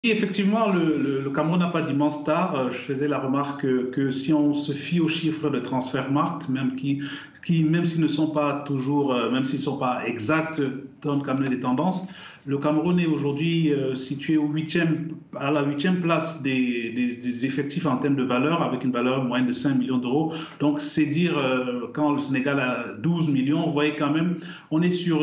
Et effectivement, le Cameroun n'a pas d'immense star. Je faisais la remarque que si on se fie aux chiffres de Transfermarkt, même s'ils ne sont pas toujours, même s'ils ne sont pas exacts, donnent quand même des tendances. Le Cameroun est aujourd'hui situé à la huitième place des effectifs en termes de valeur, avec une valeur moyenne de 5 millions d'euros. Donc, c'est dire, quand le Sénégal a 12 millions, vous voyez quand même, on est sur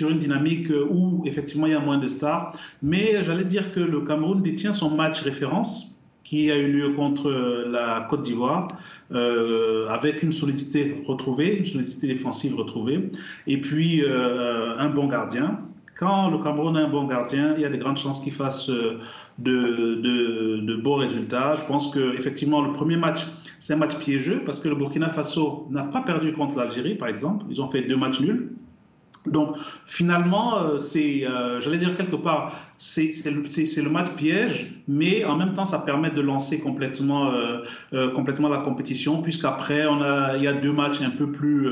une dynamique où effectivement il y a moins de stars. Mais j'allais dire que le Cameroun détient son match référence qui a eu lieu contre la Côte d'Ivoire, avec une solidité retrouvée, une solidité défensive retrouvée, et puis un bon gardien. Quand le Cameroun a un bon gardien, il y a de grandes chances qu'il fasse de beaux résultats. Je pense qu'effectivement, le premier match, c'est un match piégeux parce que le Burkina Faso n'a pas perdu contre l'Algérie, par exemple. Ils ont fait 2 matchs nuls. Donc finalement, j'allais dire quelque part, c'est le match piège, mais en même temps, ça permet de lancer complètement la compétition, puisqu'après, il y a 2 matchs un peu plus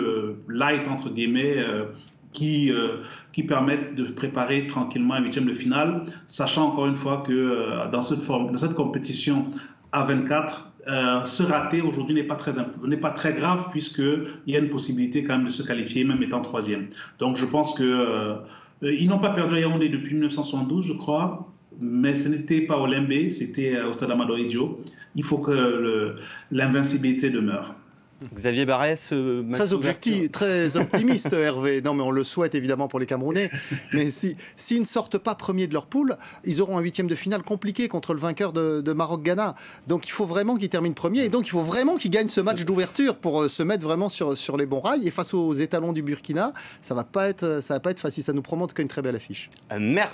light, entre guillemets, qui, euh, qui permettent de préparer tranquillement un huitième de finale, sachant encore une fois que dans cette compétition à 24, se rater aujourd'hui n'est pas très grave puisqu'il y a une possibilité quand même de se qualifier, même étant troisième. Donc je pense qu'ils n'ont pas perdu à Yaoundé depuis 1972, je crois, mais ce n'était pas au Lembe, c'était au Stade Amadou Diop. Il faut que l'invincibilité demeure. Xavier Barès, très objectif, très optimiste, Hervé. Non, mais on le souhaite évidemment pour les Camerounais. Mais s'ils ne sortent pas premiers de leur poule, ils auront un huitième de finale compliqué contre le vainqueur de Maroc-Ghana. Donc il faut vraiment qu'ils terminent premiers. Et donc il faut vraiment qu'ils gagnent ce match d'ouverture pour se mettre vraiment sur les bons rails. Et face aux étalons du Burkina, ça va pas être facile. Ça nous promet en tout cas une très belle affiche. Merci.